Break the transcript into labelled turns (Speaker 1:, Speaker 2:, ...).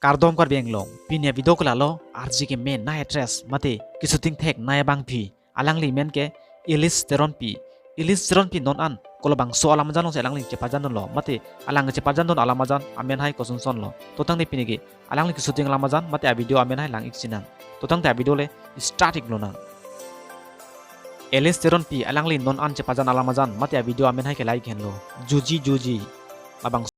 Speaker 1: Kardom kar benglong pinia video klalo RG ke main na address mate kisuting thek na bang phi alang li men ke ilis Teronpi non an kolobang so alamajan long alang li cepajan don lo mate alang cepajan don alamajan amen hai kosun son lo totang ni pinigi alang li kisuting alamajan mate a video amen hai lang iksinang totang ta video le static lo na Teronpi alang li non an cepajan alamajan mate a video amen hai ke like hen lo juji labang